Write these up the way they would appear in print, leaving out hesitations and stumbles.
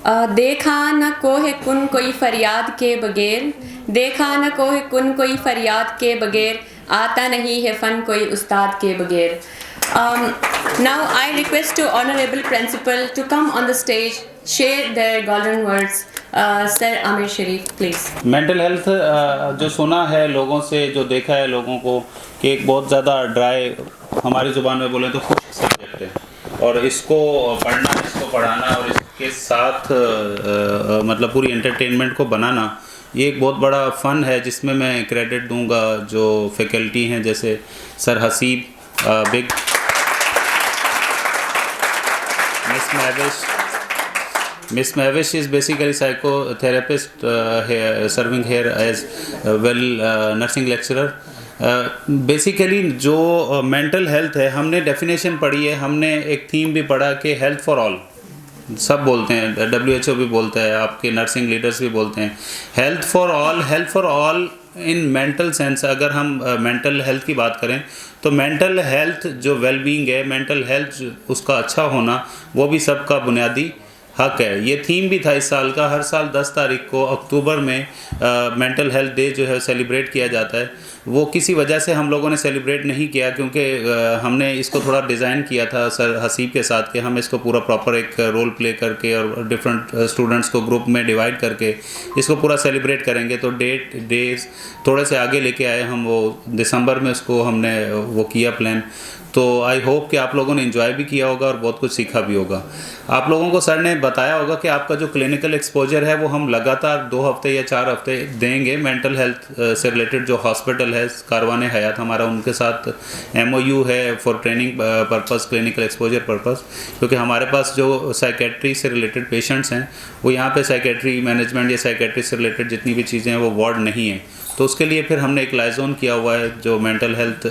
देखा न कोहे कुन कोई फरियाद के बगैर, देखा न कोहे कुन कोई फरियाद के बगैर, आता नहीं है फ़न कोई उस्ताद के बगैर. Now I request to Honorable Principal to come on the stage, share their golden words. Sir Amir Sharif, please. Mental health जो सुना है लोगों से, जो देखा है लोगों को कि एक बहुत ज़्यादा ड्राई, हमारी ज़ुबान में बोलें तो खुश्क सब्जेक्ट है, और इसको पढ़ना, इसको पढ़ाना और इसके साथ मतलब पूरी एंटरटेनमेंट को बनाना, ये एक बहुत बड़ा फ़न है जिसमें मैं क्रेडिट दूंगा जो फैकल्टी हैं, जैसे sir Haseeb, big Miss Mavish is basically psychotherapist serving here as nursing lecturer. Basically जो मेंटल हेल्थ है, हमने डेफिनेशन पढ़ी है, हमने एक थीम भी पढ़ा कि हेल्थ फॉर ऑल, सब बोलते हैं, WHO भी बोलता है, आपके नर्सिंग लीडर्स भी बोलते हैं, health for all in mental sense. अगर हम मेंटल हेल्थ की बात करें तो मेंटल हेल्थ जो वेलबींग है, मेंटल हेल्थ उसका अच्छा होना, वो भी सबका बुनियादी हक है. ये थीम भी था इस साल का. हर साल 10 तारीख को अक्टूबर में मेंटल हेल्थ डे जो है सेलिब्रेट किया जाता है. वो किसी वजह से हम लोगों ने सेलिब्रेट नहीं किया, क्योंकि हमने इसको थोड़ा डिज़ाइन किया था सर हसीब के साथ कि हम इसको पूरा प्रॉपर एक रोल प्ले करके और डिफरेंट स्टूडेंट्स को ग्रुप में डिवाइड करके इसको पूरा सेलिब्रेट करेंगे. तो डेज थोड़े से आगे लेके आए हम, वो दिसंबर में उसको हमने वो किया प्लान. तो आई होप कि आप लोगों ने एंजॉय भी किया होगा और बहुत कुछ सीखा भी होगा. आप लोगों को सर ने बताया होगा कि आपका जो क्लिनिकल एक्सपोजर है वो हम लगातार 2 हफ्ते या 4 हफ्ते देंगे. मेंटल हेल्थ से रिलेटेड जो हॉस्पिटल है कारवान हयात हमारा, उनके साथ MOU है for training purpose, clinical exposure purpose, क्योंकि हमारे पास जो साइकेट्री से रिलेटेड पेशेंट्स हैं वो यहाँ पे साइकेट्री मैनेजमेंट या साइकेट्री से रिलेटेड जितनी भी चीज़ें हैं वो वार्ड नहीं है. तो उसके लिए फिर हमने एक लाइजोन किया हुआ है जो मेंटल हेल्थ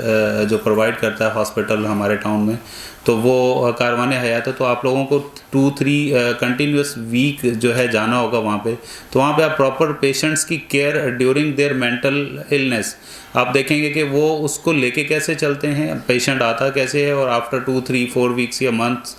जो प्रोवाइड करता है हॉस्पिटल हमारे टाउन में, तो वो कारवान हयात है. तो आप लोगों को 2-3 कंटिन्यूस वीक जो है जाना होगा वहाँ पे. तो वहाँ पे आप प्रॉपर पेशेंट्स की care during their mental illness आप देखेंगे कि वो उसको लेके कैसे चलते हैं, पेशेंट आता कैसे है, और आफ्टर 2-3-4 वीक्स या मंथ्स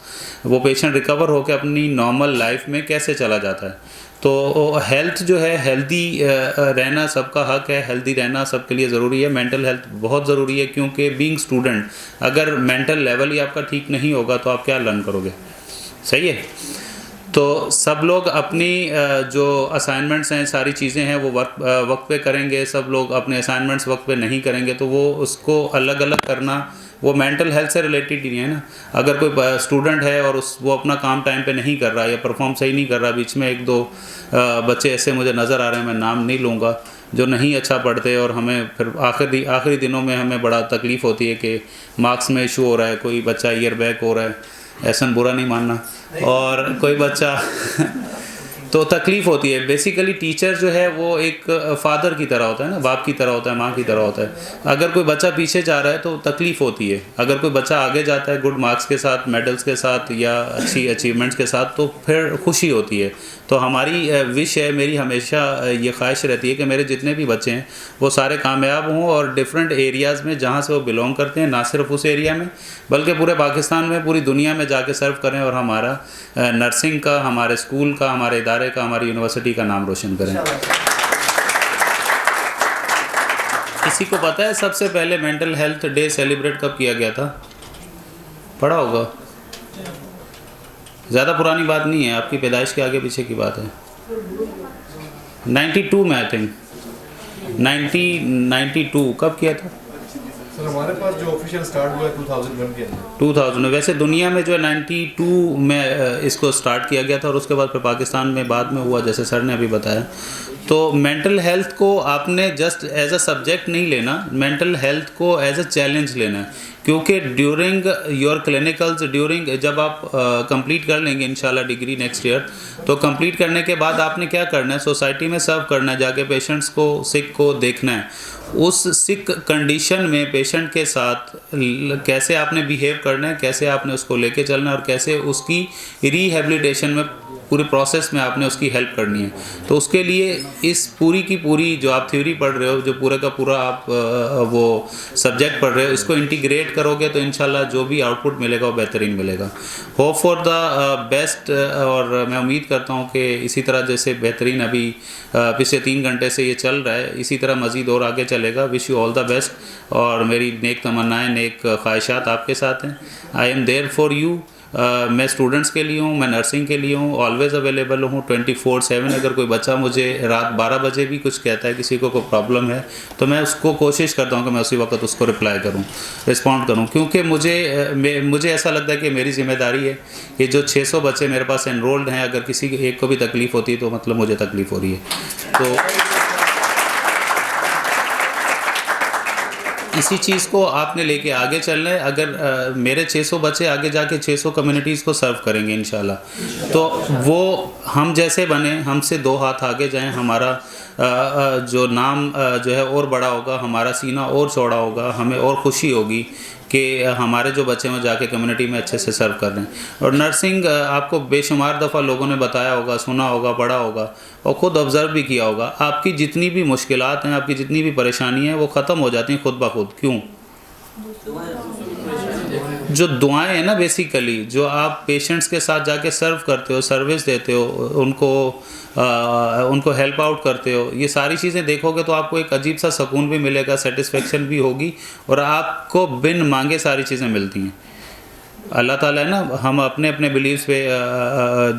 वो पेशेंट रिकवर होकर अपनी नॉर्मल लाइफ में कैसे चला जाता है. तो हेल्थ जो है, हेल्दी रहना सबका हक है, हेल्दी रहना सबके लिए ज़रूरी है. मेंटल हेल्थ बहुत ज़रूरी है, क्योंकि बीइंग स्टूडेंट अगर मेंटल लेवल ही आपका ठीक नहीं होगा तो आप क्या लर्न करोगे. सही है. तो सब लोग अपनी जो असाइनमेंट्स हैं, सारी चीज़ें हैं, वो वक्त पे करेंगे. सब लोग अपने असाइनमेंट्स वक्त पे नहीं करेंगे तो वो उसको अलग अलग करना, वो मेंटल हेल्थ से रिलेटेड ही नहीं है ना. अगर कोई स्टूडेंट है और वो अपना काम टाइम पे नहीं कर रहा या परफॉर्म सही नहीं कर रहा, बीच में 1-2 बच्चे ऐसे मुझे नज़र आ रहे हैं, मैं नाम नहीं लूँगा, जो नहीं अच्छा पढ़ते, और हमें फिर आखिरी दिनों में हमें बड़ा तकलीफ़ होती है कि मार्क्स में इशू हो रहा है, कोई बच्चा ईयर बैक हो रहा है, ऐसा बुरा नहीं मानना, और कोई बच्चा तो तकलीफ़ होती है. बेसिकली टीचर जो है वो एक फादर की तरह होता है ना, बाप की तरह होता है, माँ की तरह होता है. अगर कोई बच्चा पीछे जा रहा है तो तकलीफ़ होती है. अगर कोई बच्चा आगे जाता है गुड मार्क्स के साथ, मेडल्स के साथ या अच्छी अचीवमेंट्स के साथ, तो फिर खुशी होती है. तो हमारी विश है, मेरी हमेशा ये ख्वाहिश रहती है कि मेरे जितने भी बच्चे हैं वो सारे कामयाब हों और डिफरेंट एरियाज़ में जहाँ से वो बिलोंग करते हैं, ना सिर्फ उस एरिया में बल्कि पूरे पाकिस्तान में, पूरी दुनिया में जाके सर्व करें और हमारा नर्सिंग का, हमारे स्कूल का, हमारे इदारे का, हमारी यूनिवर्सिटी का नाम रोशन करें. किसी को पता है सबसे पहले मेंटल हेल्थ डे सेलिब्रेट कब किया गया था? पढ़ा होगा. ज़्यादा पुरानी बात नहीं है, आपकी पैदाइश के आगे पीछे की बात है. 92 में, आई थिंक 1992 कब किया था सर? हमारे पास जो ऑफिशियल स्टार्ट हुआ है 2001 के अंदर. 2000 में. वैसे दुनिया में जो है 92 में इसको स्टार्ट किया गया था, और उसके बाद फिर पाकिस्तान में बाद में हुआ, जैसे सर ने अभी बताया. तो मेंटल हेल्थ को आपने जस्ट एज अ सब्जेक्ट नहीं लेना, मेंटल हेल्थ को एज अ चैलेंज लेना है. क्योंकि ड्यूरिंग योर क्लिनिकल्स, जब आप कंप्लीट कर लेंगे इंशाल्लाह डिग्री नेक्स्ट ईयर, तो कंप्लीट करने के बाद आपने क्या करना है, सोसाइटी में सर्व करना है, जाके पेशेंट्स को, सिक को देखना है. उस सिक कंडीशन में पेशेंट के साथ कैसे आपने बिहेव करना है, कैसे आपने उसको लेके चलना है, और कैसे उसकी रिहेबिलिटेशन में पूरे प्रोसेस में आपने उसकी हेल्प करनी है। तो उसके लिए इस पूरी की पूरी जो आप थ्योरी पढ़ रहे हो, जो पूरे का पूरा आप वो सब्जेक्ट पढ़ रहे हो, इसको इंटीग्रेट करोगे तो इंशाल्लाह जो भी आउटपुट मिलेगा वो बेहतरीन मिलेगा। Hope for the best. और मैं उम्मीद करता हूँ कि इसी तरह जैसे बेहतरीन अभी पिछले 3 घंटे से ये चल रहा है, इसी तरह मज़ीद और आगे चलेगा। Wish you all the best. और मेरी नेक तमन्नाएँ, नेक ख्वाहिशात आपके साथ हैं। I am there for you. मैं स्टूडेंट्स के लिए हूँ, मैं नर्सिंग के लिए हूँ, ऑलवेज़ अवेलेबल हूँ 24/7। अगर कोई बच्चा मुझे रात 12 बजे भी कुछ कहता है, किसी को कोई प्रॉब्लम है, तो मैं उसको कोशिश करता हूँ कि मैं उसी वक्त उसको रिप्लाई करूँ, रिस्पॉन्ड करूँ। क्योंकि मुझे ऐसा लगता है कि मेरी जिम्मेदारी है कि जो 600 बच्चे मेरे पास एनरोल्ड हैं, अगर किसी एक को भी तकलीफ़ होती है तो मतलब मुझे तकलीफ़ हो रही है। तो इसी चीज़ को आपने लेके आगे चलना है। अगर मेरे 600 बच्चे आगे जाके 600 कम्युनिटीज़ को सर्व करेंगे इंशाल्लाह, तो वो हम जैसे बने, हमसे 2 हाथ आगे जाएं, हमारा जो नाम जो है और बड़ा होगा, हमारा सीना और चौड़ा होगा, हमें और खुशी होगी कि हमारे जो बच्चे में जाके कम्युनिटी में अच्छे से सर्व कर रहे हैं। और नर्सिंग आपको बेशुमार दफ़ा लोगों ने बताया होगा, सुना होगा, पढ़ा होगा और ख़ुद ऑब्ज़र्व भी किया होगा। आपकी जितनी भी मुश्किलात हैं, आपकी जितनी भी परेशानी है, वो ख़त्म हो जाती हैं खुद ब खुद। क्यों? जो दुआएं हैं ना, बेसिकली जो आप पेशेंट्स के साथ जाके सर्व करते हो, सर्विस देते हो, उनको हेल्प आउट करते हो, ये सारी चीज़ें देखोगे तो आपको एक अजीब सा सुकून भी मिलेगा, सेटिस्फेक्शन भी होगी और आपको बिन मांगे सारी चीज़ें मिलती हैं। अल्लाह ताला है ना, हम अपने अपने बिलीव्स पे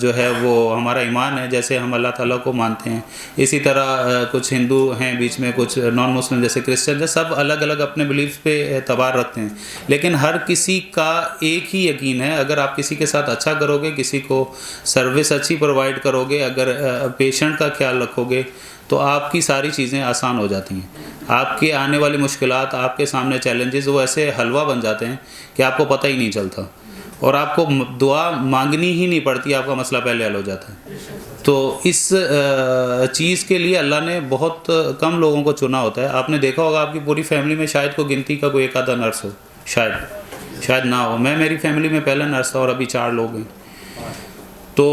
जो है वो हमारा ईमान है, जैसे हम अल्लाह ताला को मानते हैं, इसी तरह कुछ हिंदू हैं बीच में, कुछ नॉन मुस्लिम जैसे क्रिश्चियन, सब अलग अलग अपने बिलीव्स पे एतबार रखते हैं, लेकिन हर किसी का एक ही यकीन है। अगर आप किसी के साथ अच्छा करोगे, किसी को सर्विस अच्छी प्रोवाइड करोगे, अगर पेशेंट का ख्याल रखोगे, तो आपकी सारी चीज़ें आसान हो जाती हैं। आपके आने वाली मुश्किलात, आपके सामने चैलेंजेस, वो ऐसे हलवा बन जाते हैं कि आपको पता ही नहीं चलता और आपको दुआ मांगनी ही नहीं पड़ती, आपका मसला पहले हल हो जाता है। तो इस चीज़ के लिए अल्लाह ने बहुत कम लोगों को चुना होता है। आपने देखा होगा आपकी पूरी फैमिली में शायद को गिनती का कोई एक आधा नर्स हो, शायद ना हो। मैं मेरी फैमिली में पहला नर्स था और अभी 4 लोग हैं। तो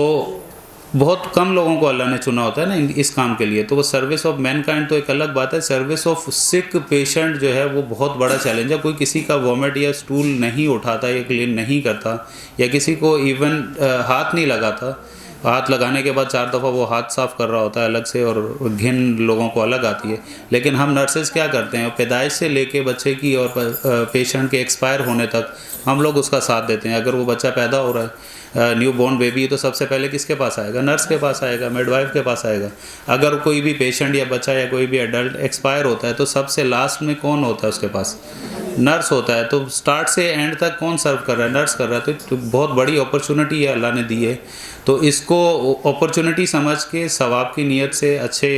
बहुत कम लोगों को अल्लाह ने चुना होता है ना इस काम के लिए। तो वो सर्विस ऑफ मैनकाइंड तो एक अलग बात है, सर्विस ऑफ सिक पेशेंट जो है वो बहुत बड़ा चैलेंज है। कोई किसी का वॉमिट या स्टूल नहीं उठाता या क्लीन नहीं करता, या किसी को इवन हाथ नहीं लगाता, हाथ लगाने के बाद 4 दफ़ा वो हाथ साफ़ कर रहा होता है अलग से, और घिन लोगों को अलग आती है। लेकिन हम नर्सेज क्या करते हैं, पैदाइश से लेके बच्चे की और पेशेंट के एक्सपायर होने तक हम लोग उसका साथ देते हैं। अगर वो बच्चा पैदा हो रहा है, न्यू बॉर्न बेबी है, तो सबसे पहले किसके पास आएगा? नर्स के पास आएगा, मिडवाइफ के पास आएगा। अगर कोई भी पेशेंट या बच्चा या कोई भी एडल्ट एक्सपायर होता है तो सबसे लास्ट में कौन होता है उसके पास? नर्स होता है। तो स्टार्ट से एंड तक कौन सर्व कर रहा है? नर्स कर रहा है। तो बहुत बड़ी अपॉर्चुनिटी है अल्लाह ने दी है, तो इसको अपॉर्चुनिटी समझ के सवाब की नीयत से अच्छे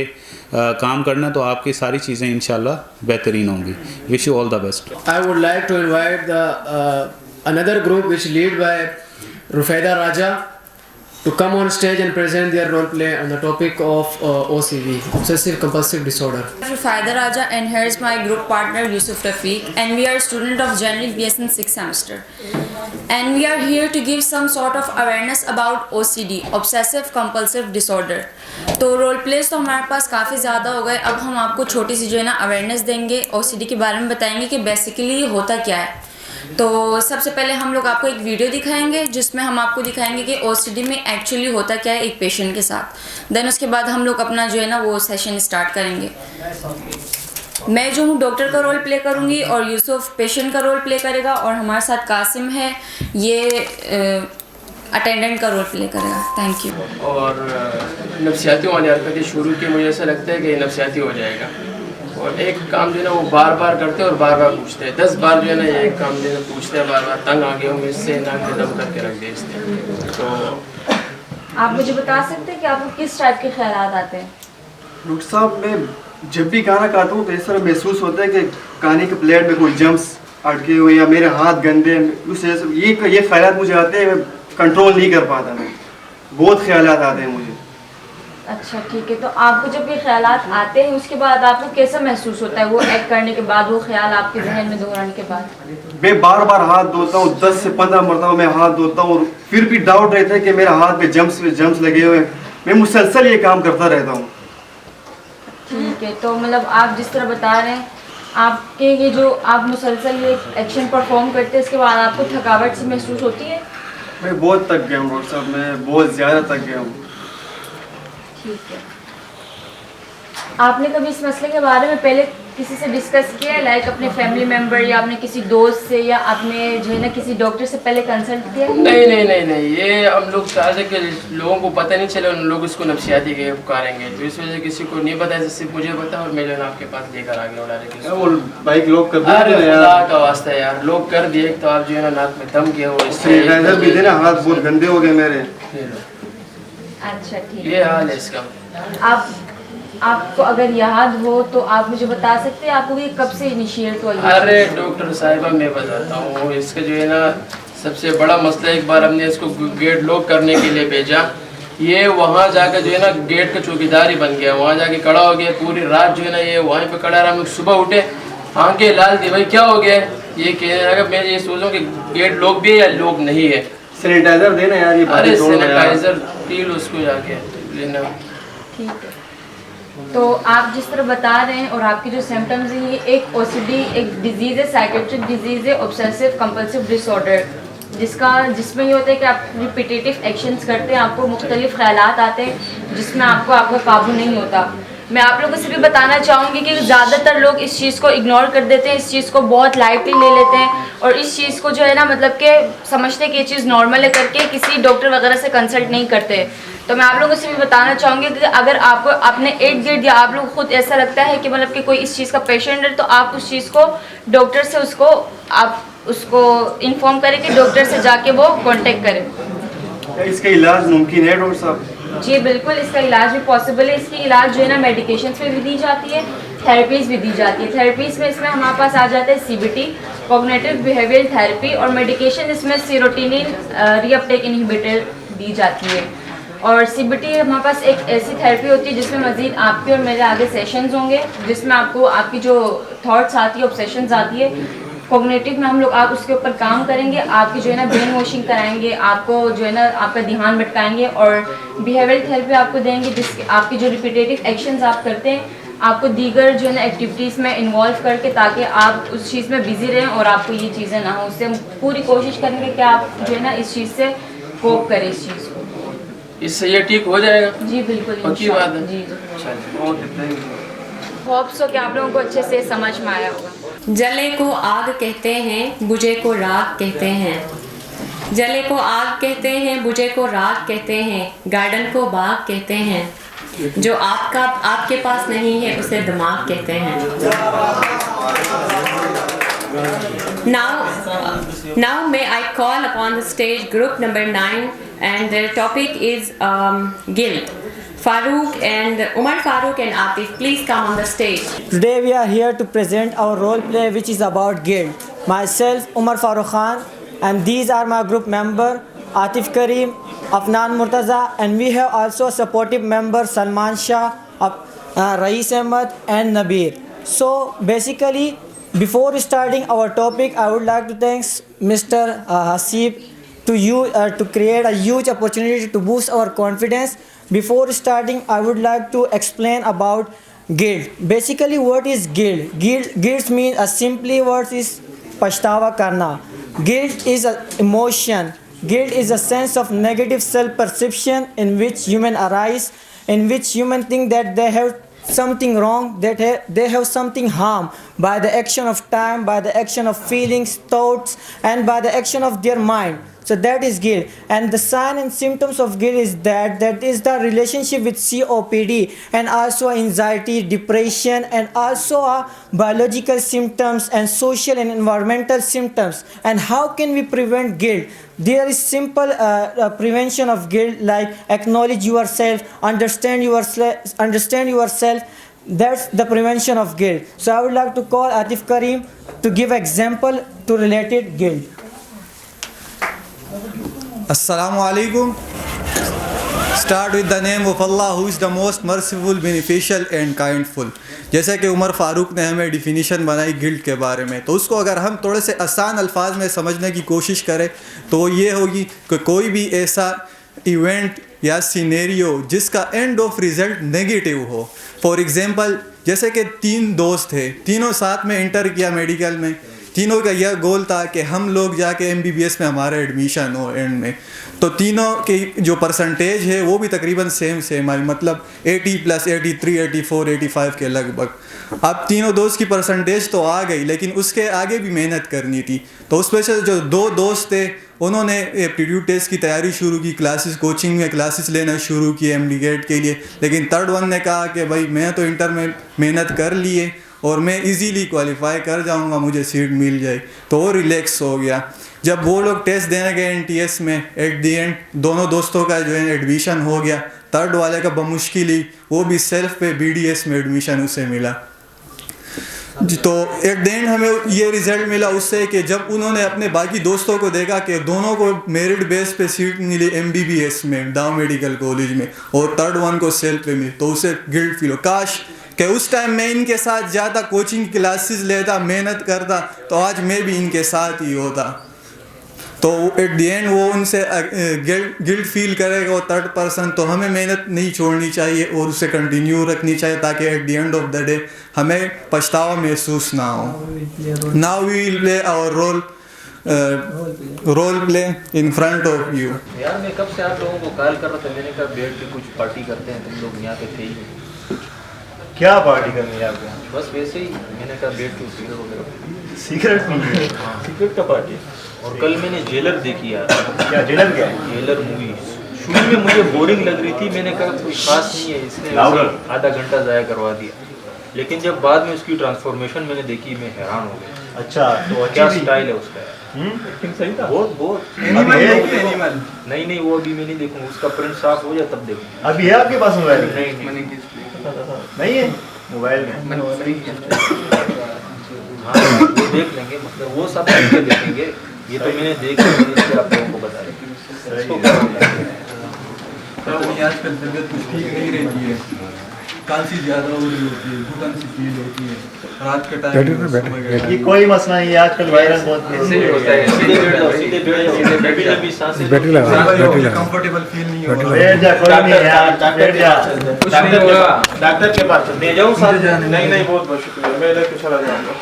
काम करना, तो आपकी सारी चीज़ें इंशाल्लाह बेहतरीन होंगी। Wish you all the best. I would like to invite the another group which led by Rufaidah Raja to come on stage and present their role play on the topic of OCD, Obsessive Compulsive Disorder. Rufaidah Raja, and here is my group partner Yusuf Rafiq, and we are student of General BSN 6th semester, and we are here to give some sort of awareness about OCD, Obsessive Compulsive Disorder. तो role place तो हमारे पास काफ़ी ज़्यादा हो गए। अब हम आपको छोटी सी जो है ना अवेयरनेस देंगे, OCD के बारे में बताएंगे कि बेसिकली होता क्या है। तो सबसे पहले हम लोग आपको एक वीडियो दिखाएंगे जिसमें हम आपको दिखाएंगे कि OCD में एक्चुअली होता क्या है एक पेशेंट के साथ। देन उसके बाद हम लोग अपना जो है ना वो सेशन स्टार्ट करेंगे। मैं जो हूँ डॉक्टर का रोल प्ले करूँगी और यूसुफ पेशेंट का रोल प्ले करेगा, और हमारे साथ कासिम है, ये अटेंडेंट का रोल प्ले करेगा। Thank you. और नफसियाती वाली हरकतें शुरू की, मुझे ऐसा लगता है कि नफसियाती हो जाएगा। और एक काम जो है ना वो बार बार करते हैं और बार बार पूछते हैं, 10 बार जो है ना ये एक काम जो है पूछते हैं बार बार, तंग आ गए होंगे इससे, नाक में दम करके रख दिया इसने। तो आप मुझे बता सकते हैं कि आपको किस टाइप के ख्यालात आते हैं? डॉक्टर साहब, मैं जब भी खाना खाता हूँ तो इस तरह महसूस होता है कि खाने के प्लेट में कोई जम्स अटके हुए या मेरे हाथ गंदे, उससे ये ख्यालात मुझे आते हैं, मैं कंट्रोल नहीं कर पाता। मैं बहुत ख्यालात आते हैं मुझे। अच्छा ठीक है, तो आपको जब ये ख्यालात आते हैं उसके बाद आपको कैसा महसूस होता है वो एक्ट करने के बाद, वो ख्याल आपके जहन में दोहराने के बाद? मैं बार बार हाथ धोता हूँ, 10 से 15 मरतबा मैं हाथ धोता हूँ और फिर भी डाउट रहता है कि मेरा हाथ पे जम्स लगे हुए हैं। मैं मुसलसल ये काम करता रहता हूँ। ठीक है, तो मतलब आप जिस तरह बता रहे हैं, आपके ये जो आप मुसलसल ये एक्शन परफॉर्म करते हैं इसके बाद आपको थकावट सी महसूस होती है? मैं बहुत थक गया हूँ डॉक्टर साहब, मैं बहुत ज़्यादा थक गया हूँ। ठीक है, आपने कभी इस मसले के बारे में पहले किसी से डिस्कस किया है, लाइक अपने फैमिली मेम्बर या आपने किसी दोस्त से या आपने जो है ना किसी डॉक्टर से पहले कंसल्ट किया है? नहीं, ये हम लोग चाहते कि लोगों को पता नहीं चले, उन लोग इसको नफसियाती के करेंगे, तो इस वजह से किसी को नहीं बताया, जिससे मुझे पता और मैं जो है आपके पास लेकर आ गया डायरेक्ट। वो बाइक लोग कर अरे दिए खुदा का वास्ता यार, लोग कर दिए, तो आप जो है ना नाक में दम किया हो, सैनिटाइजर भी देना, हाथ बहुत गंदे हो गए मेरे। अच्छा ठीक ये है, हाल है इसका। आपको अगर याद हो तो आप मुझे बता सकते हैं आपको ये कब से इनिशिएट हुआ? अरे डॉक्टर साहिबा मैं बताता हूँ, इसका जो है ना सबसे बड़ा मसला, एक बार हमने इसको गेट लॉक करने के लिए भेजा, ये वहाँ जाकर जो है ना गेट का चौकीदार ही बन गया, वहाँ जाके खड़ा हो गया, पूरी रात जो है ना ये वहीं पे खड़ा रहा। हम लोग सुबह उठे, आंखें लाल थी, भाई क्या हो गया? ये कहने लगा, मैं ये सोचूं कि गेट लॉक भी है या लॉक नहीं है। सैनिटाइजर देना यार, ये अरे सैनिटाइजर पी लो उसको जाके लेना। ठीक है, तो आप जिस तरह बता रहे हैं और आपकी जो सिम्टम्स हैं, ये एक ओसीडी एक डिजीज़ है, साइकेट्रिक डिजीज़ है, ऑब्सेसिव कंपल्सिव डिसऑर्डर, जिसमें ये होता है कि आप रिपीटेटिव एक्शंस करते हैं, आपको मुख्तलिफ ख्यालात आते हैं जिसमें आपका काबू नहीं होता। मैं आप लोगों से भी बताना चाहूँगी कि ज़्यादातर लोग इस चीज़ को इग्नोर कर देते हैं, इस चीज़ को बहुत लाइटली ले लेते हैं और इस चीज़ को जो है ना मतलब कि समझते हैं कि ये चीज़ नॉर्मल है करके किसी डॉक्टर वगैरह से कंसल्ट नहीं करते। तो मैं आप लोगों से भी बताना चाहूँगी कि अगर आपको अपने इर्द गिर्द या आप लोग खुद ऐसा लगता है कि मतलब कि कोई इस चीज़ का पेशेंट है, तो आप उस चीज़ को डॉक्टर से उसको इन्फॉर्म करें कि डॉक्टर से जाके वो कांटेक्ट करें। इसका इलाज मुमकिन है डॉक्टर साहब? जी बिल्कुल, इसका इलाज भी पॉसिबल है। इसकी इलाज जो है ना मेडिकेशंस में भी दी जाती है, थेरेपीज़ भी दी जाती है। थेरेपीज़ में इसमें हमारे पास आ जाता है CBT, कॉग्निटिव बिहेवियरल थेरेपी, और मेडिकेशन इसमें सेरोटोनिन रीअपटेक इनहिबिटर दी जाती है। और CBT हमारे पास एक ऐसी थेरेपी होती है जिसमें मज़ीद आपके और मेरे आगे सेशंस होंगे, जिसमें आपको आपकी जो थॉट्स आती है, ऑब्सेशंस आती है। कॉग्निटिव में हम लोग आप उसके ऊपर काम करेंगे, आपकी जो है ना ब्रेन वॉशिंग कराएंगे, आपको जो है ना आपका ध्यान भटकाएंगे, और बिहेवियरल थेरेपी आपको देंगे जिसके आपकी जो रिपीटेटिव एक्शंस आप करते हैं आपको दीगर जो है ना एक्टिविटीज़ में इन्वॉल्व करके, ताकि आप उस चीज़ में बिजी रहें और आपको ये चीज़ें ना हो। उससे हम पूरी कोशिश करेंगे कि आप जो है ना इस चीज़ से कोप करें इस चीज़ को। इससे ये ठीक हो जाएगा? जी बिल्कुल, पक्की बात है। जी होप सो कि आप लोगों को अच्छे से समझ में आया होगा। जले को आग कहते हैं, बुझे को राग कहते हैं। जले को आग कहते हैं, बुझे को राग कहते हैं, गार्डन को बाग कहते हैं। जो आपके पास नहीं है उसे दिमाग कहते हैं। Now may I call upon the stage group number 9, and their topic is guilt. Umar Farooq and Atif, please come on the stage. Today we are here to present our role play which is about guilt. Myself, Umar Farooq Khan, and these are my group member Atif Kareem, Afnan Murtaza, and we have also a supportive member Salman Shah, Rais Ahmed and Nabir. So basically, before starting our topic, I would like to thank Mr. Hasib to create a huge opportunity to boost our confidence. Before starting, I would like to explain about guilt. Basically, what is guilt? Guilt means a simply word is pachtawa karna. Guilt is an emotion. Guilt is a sense of negative self-perception in which human arise, in which human think that they have something wrong, that they have something harm by the action of time, by the action of feelings, thoughts, and by the action of their mind. So that is guilt. And the sign and symptoms of guilt is that is the relationship with COPD, and also anxiety, depression, and also biological symptoms and social and environmental symptoms. And how can we prevent guilt? There is simple prevention of guilt, like acknowledge yourself, understand yourself. That's the prevention of guilt. So I would like to call Atif Kareem to give example to related guilt. अस्सलामु अलैकुम। Start with the name of Allah who is the most merciful, beneficial and kindful. जैसे कि उमर फ़ारूक ने हमें definition बनाई guilt के बारे में, तो उसको अगर हम थोड़े से आसान अल्फाज में समझने की कोशिश करें तो ये होगी कि कोई भी ऐसा इवेंट या सिनेरियो जिसका एंड ऑफ रिज़ल्ट नेगेटिव हो. फॉर एग्ज़ाम्पल, जैसे कि 3 दोस्त थे, तीनों साथ में इंटर किया मेडिकल में, तीनों का यह गोल था कि हम लोग जाके MBBS में हमारा एडमिशन हो एंड में. तो तीनों की जो परसेंटेज है वो भी तकरीबन सेम आई, मतलब 80 + 83, 84, 85 के लगभग. अब तीनों दोस्त की परसेंटेज तो आ गई, लेकिन उसके आगे भी मेहनत करनी थी. तो उसमें से जो 2 दोस्त थे उन्होंने एप्टीट्यूड टेस्ट की तैयारी शुरू की, क्लासेस कोचिंग में क्लासेस लेना शुरू किए MD गेट के लिए. लेकिन थर्ड वन ने कहा कि भाई मैं तो इंटर में मेहनत कर लिए और मैं इजीली क्वालिफाई कर जाऊंगा, मुझे सीट मिल जाए. तो वो रिलैक्स हो गया. जब वो लोग टेस्ट देने गए NTS में, एट दी एंड दोनों दोस्तों का जो है एडमिशन हो गया. थर्ड वाले का बमुश्किल ही वो भी सेल्फ पे BDS में एडमिशन उसे मिला. तो एट द एंड हमें ये रिज़ल्ट मिला उससे कि जब उन्होंने अपने बाकी दोस्तों को देखा कि दोनों को मेरिट बेस पे सीट मिली MBBS में दाव मेडिकल कॉलेज में और थर्ड वन को सेल्फ पे मिली, तो उसे गिल्ट फील हो, काश कि उस टाइम मैं इनके साथ ज़्यादा कोचिंग क्लासेस लेता, मेहनत करता, तो आज मैं भी इनके साथ ही होता. तो एट द एंड वो उनसे गिल्ट फील करेगा वो थर्ड पर्सन. तो हमें मेहनत नहीं छोड़नी चाहिए और उसे कंटिन्यू रखनी चाहिए ताकि at the end of the day हमें पछतावा महसूस ना हो. Now we will play our role play in front of you. यार मैं कब से आप लोगों को कॉल कर रहा था, मैंने कहा बैठ के कुछ पार्टी करते हैं, तुम लोग यहाँ पे थे ही. क्या पार्टी करनी है आपको? बस वैसे ही मैंने कहा बैठ के सिगरेट वगैरह. सीक्रेट नहीं है? सिगरेट का पार्टी. और कल मैंने जेलर देखी यार. क्या जेलर? क्या जेलर मूवी शुरू में मुझे बोरिंग लग रही थी, मैंने कहा कोई खास नहीं है, इसने आधा घंटा ज़ाया करवा दिया. लेकिन जब बाद में उसकी ट्रांसफॉर्मेशन मैंने देखी, मैं हैरान हो गया. अच्छा, तो क्या स्टाइल है उसका. एक्टिंग सही था बहुत. नहीं वो अभी मैं नहीं देखूंगा, उसका प्रिंट साफ हो जाए तब देखूंगा. अभी है आपके पास मोबाइल? नहीं है मोबाइल में. हाँ वो देख लेंगे, मतलब वो सब देखेंगे. ये तो मैंने देख लिया, आप लोगों को बता रहे. आजकल तबियत कुछ ठीक नहीं रहती है, कांसी ज़्यादा हो रही होती है, घुटन सी फील होती है रात के टाइम. ये कोई मसला नहीं है, आजकल वायरस बहुत होता है. कंफर्टेबल फील नहीं हो रहा. बैठ जा, कोई नहीं यार, बैठ जा. डॉक्टर के पास ले जाऊँ साथ? नहीं बहुत शुक्रिया, मैं इधर कुछ चला जाऊँगा.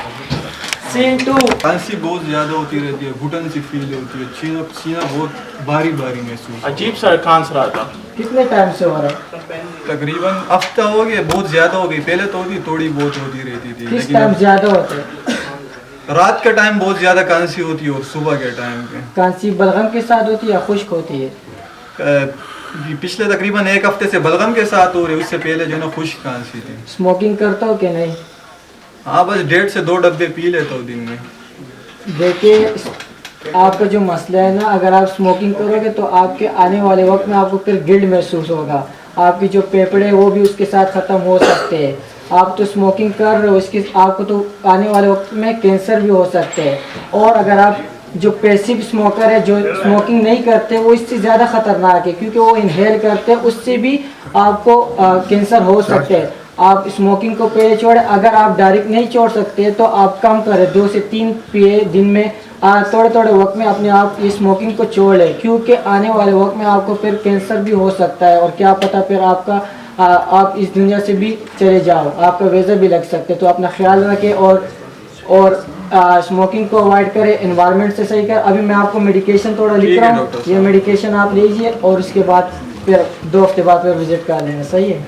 सीन 2. कांसी बहुत ज़्यादा होती रहती है, घुटन सी फील होती है, सीना बहुत भारी महसूस. अजीब सा खांस रहा था. कितने टाइम से हो रहा है? तकरीबन हफ्ता हो गया. बहुत ज़्यादा हो गई, पहले तो होती थोड़ी बहुत होती रहती थी. किस टाइम ज़्यादा होता है? रात के टाइम बहुत ज़्यादा कांसी होती है और सुबह के टाइम पे. कांसी बलगम के साथ होती है या खुश्क होती है? पिछले तकरीबन 1 हफ्ते से बलगम के साथ हो रही है, उससे पहले जो ना खुश्क कांसी थी. स्मोकिंग करता हो कि नहीं? हाँ, बस 1.5 से 2 डब्बे पी लेता हूँ दिन में. देखिए, आपका जो मसला है ना, अगर आप स्मोकिंग करोगे तो आपके आने वाले वक्त में आपको फिर गिल्ट महसूस होगा. आपकी जो फेफड़े हैं वो भी उसके साथ ख़त्म हो सकते हैं. आप तो स्मोकिंग कर रहे हो, इसके आपको तो आने वाले वक्त में कैंसर भी हो सकते हैं. और अगर आप जो पैसिव स्मोकर है, जो स्मोकिंग नहीं करते, वो इससे ज़्यादा ख़तरनाक है क्योंकि वो इनहेल करते हैं, उससे भी आपको कैंसर हो सकते हैं. आप स्मोकिंग को पहले छोड़े. अगर आप डायरेक्ट नहीं छोड़ सकते तो आप कम करें, 2 से 3 पिए दिन में. थोड़े वक्त में अपने आप ये स्मोकिंग को छोड़ लें क्योंकि आने वाले वक्त में आपको फिर कैंसर भी हो सकता है और क्या पता फिर आपका आप इस दुनिया से भी चले जाओ, आपका वेज़र भी लग सकते. तो अपना ख्याल रखें और स्मोकिंग को अवॉइड करें, एनवायरनमेंट से सही कर. अभी मैं आपको मेडिकेशन थोड़ा लिख रहा हूँ, ये मेडिकेशन आप लीजिए और उसके बाद फिर 2 हफ्ते बाद फिर विजिट कर लेना. सही है?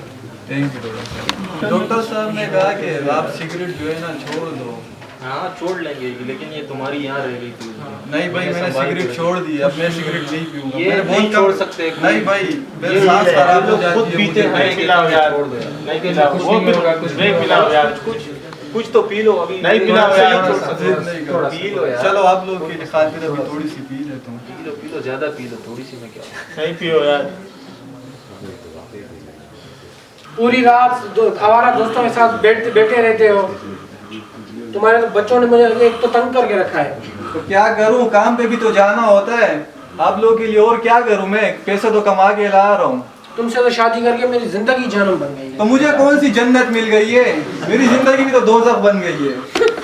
थैंक यू डॉक्टर साहब ने कहा कि आप सिगरेट जो है ना छोड़ दो. हाँ छोड़ लेंगे, लेकिन ये तुम्हारी यहाँ रह गई थी. नहीं भाई, मैंने सिगरेट छोड़ दी. अब मैं सिगरेट नहीं पीऊंगा. ये नहीं छोड़ सकते. नहीं भाई, मेरे सांस खराब हो जाती है. खुद पीते हैं, पिलाओ यार. नहीं पिलाओ, वो कुछ नहीं पिलाओ यार. कुछ तो पी लो. अभी नहीं पिलाओ यार, पी लो यार. चलो आप लोग की खातिर अभी थोड़ी सी पी लेता हूँ. पी लो, ज़्यादा पी लो, थोड़ी सी में क्या. नहीं पियो यार. पूरी रात आवारा दोस्तों के साथ बैठे रहते हो. तुम्हारे बच्चों ने मुझे एक तो तंग करके रखा है. तो क्या करूं, काम पे भी तो जाना होता है. आप लोगों के लिए और क्या करूं, मैं पैसे तो कमा के ला रहा हूं. तुमसे तो शादी करके मेरी जिंदगी जन्म बन गई है। तो मुझे कौन सी जन्नत मिल गई है? मेरी जिंदगी भी तो दोज़ख बन गई है।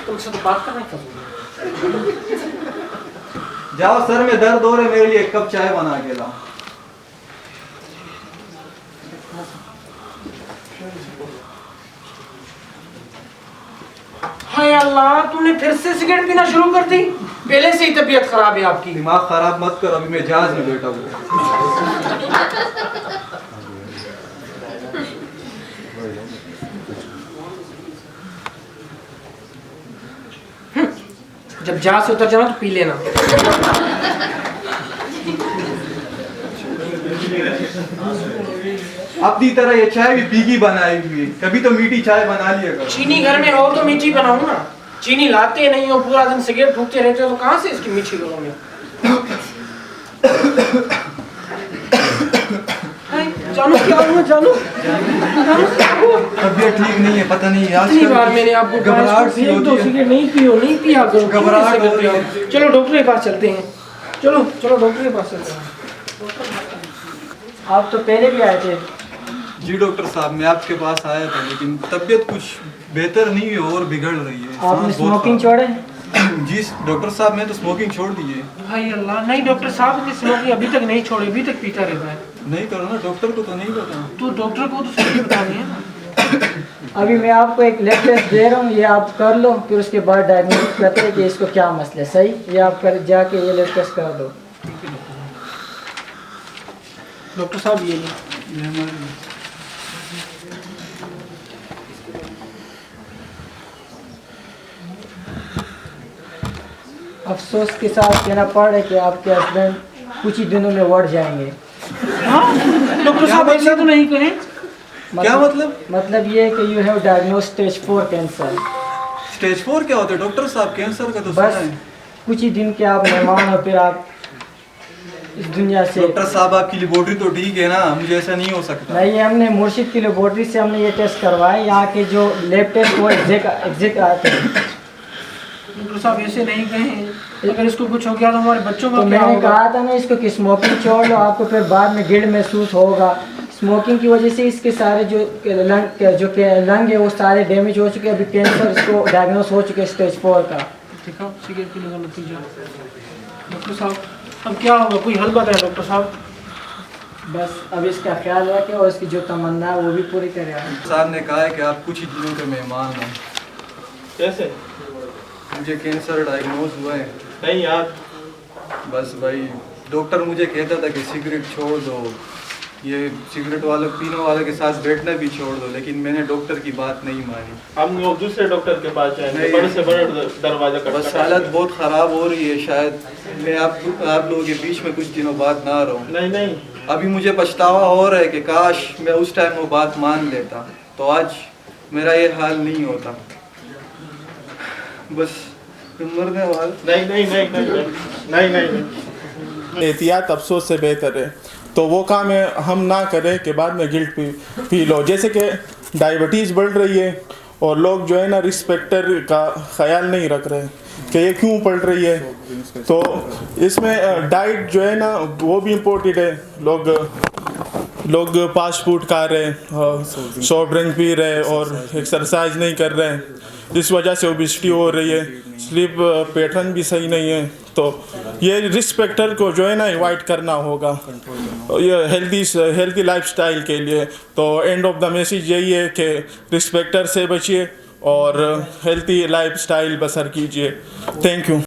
तुमसे तो बात करना था। जाओ, सर में दर्द हो रहा है, मेरे लिए एक कप चाय बना के लाओ। हाय अल्लाह, तुमने फिर से सिगरेट पीना शुरू कर दी। पहले से ही तबीयत खराब है आपकी। दिमाग खराब मत कर, अभी मैं जहाज में बैठा हूँ। जब जहाज से उतर जाना तो पी लेना। अपनी तरह ये चाय भी फीकी बनाई हुई है, कभी तो मीठी चाय बना लिया करो। चीनी घर में हो तो मीठी बनाऊं ना। चीनी लाते नहीं हो, पूरा दिन सिगरेट फूकते रहते हो, तो कहाँ से इसकी मीठी करोगे? जानू क्या हुआ? जानू तबीयत ठीक नहीं है, पता नहीं आज कितनी बार मैंने आपको घबराहट सी होती है। सिगरेट नहीं पियो, नहीं पिया करो। घबराहट हो रही है। चलो डॉक्टर के पास चलते हैं। चलो चलो डॉक्टर के पास चलते हैं। आप तो पहले भी आए थे। जी डॉक्टर साहब, मैं आपके पास आया था, लेकिन तबीयत कुछ बेहतर नहीं है और बिगड़ रही है। आपने स्मोकिंग छोड़े? जी डॉक्टर साहब, मैं तो स्मोकिंग छोड़ दी है। भाई अल्लाह, नहीं डॉक्टर साहब ने स्मोकिंग अभी तक नहीं छोड़ी, अभी तक पीता रहता है। नहीं करो ना, डॉक्टर को तो नहीं पता। तो डॉक्टर को तो सही बतानी है ना। अभी मैं आपको एक लैब टेस्ट दे रहा हूँ, ये आप कर लो, फिर उसके बाद डायग्नोसिस करते हैं कि इसको क्या मसला है। सही, ये आप कर जाके ये लैब टेस्ट कर दो। डॉक्टर साहब ये नहीं। अफसोस के साथ कहना पड़ रहा है कि आपके हस्बैंड कुछ ही दिनों में बढ़ जाएंगे। डॉक्टर साहब ऐसा तो नहीं कहें। क्या मतलब? मतलब ये है कि you have diagnose stage 4 cancer. Stage 4 क्या होता है डॉक्टर साहब? कैंसर का तो सुना बस है। कुछ ही दिन के आप मेहमान हो, फिर आप इस दुनिया से। डॉक्टर साहब, आपकी लेबोरेटरी तो ठीक है ना? मुझे ऐसा नहीं हो सकता। नहीं, ये हमने मुर्शिद की लेबोरेटरी से हमने ये टेस्ट करवाए। यहाँ के जो लैब टेस्ट वो एग्जैक्ट आते हैं। डॉक्टर साहब ऐसे नहीं कहें, अगर इसको कुछ हो गया तो हमारे बच्चों का तो क्या मैंने होगा? कहा था ना इसको कि स्मोकिंग छोड़ लो, आपको फिर बाद में गिल्ट महसूस होगा। स्मोकिंग की वजह से इसके सारे जो लंग है वो सारे डैमेज हो चुके हैं। अभी कैंसर इसको डायग्नोस हो चुके हैं स्टेज 4 का। दिखाओ सिगरेट पीने का नतीजा। डॉक्टर साहब अब क्या होगा, कोई हल बताएं डॉक्टर साहब। बस अब इसका ख्याल रखें और इसकी जो तमन्ना है वो भी पूरी करें। साहब ने कहा है कि आप कुछ ही दिनों के मेहमान हैं। कैसे? मुझे कैंसर डायग्नोज हुआ है। नहीं यार, बस भाई, डॉक्टर मुझे कहता था कि सिगरेट छोड़ दो, ये सिगरेट वाले पीने वाले के साथ बैठना भी छोड़ दो, लेकिन मैंने डॉक्टर की बात नहीं मानी। हम लोग दूसरे डॉक्टर के पास जाएंगे, बड़े से बड़े दरवाजा कर। बस हालत बहुत ख़राब हो रही है, शायद मैं आप लोगों के बीच में कुछ दिनों बाद ना रहूं। नहीं नहीं, अभी मुझे पछतावा हो रहा है कि काश मैं उस टाइम वो बात मान लेता, तो आज मेरा ये हाल नहीं होता। बस मरने वाला। नहीं नहीं नहीं नहीं नहीं नहीं। एहतियात अफसोस से बेहतर है, तो वो काम है हम ना करें कि बाद में गिल्ट फील हो। जैसे कि डायबिटीज़ बढ़ रही है और लोग जो है ना रिस्क फैक्टर का ख्याल नहीं रख रहे कि ये क्यों बढ़ रही है, तो इसमें डाइट जो है ना वो भी इम्पोर्टेंट है। लोग फास्ट फूड खा रहे हैं, सॉफ्ट ड्रिंक पी रहे हैं और एक्सरसाइज नहीं कर रहे हैं, इस वजह से ओबेसिटी हो रही है। स्लीप पैटर्न भी सही नहीं है, तो ये रिस्क फैक्टर को जो है ना अवॉइड करना होगा ये हेल्दी लाइफस्टाइल के लिए। तो एंड ऑफ द मैसेज यही है कि रिस्क फैक्टर से बचिए और हेल्दी लाइफस्टाइल बसर कीजिए। Thank you.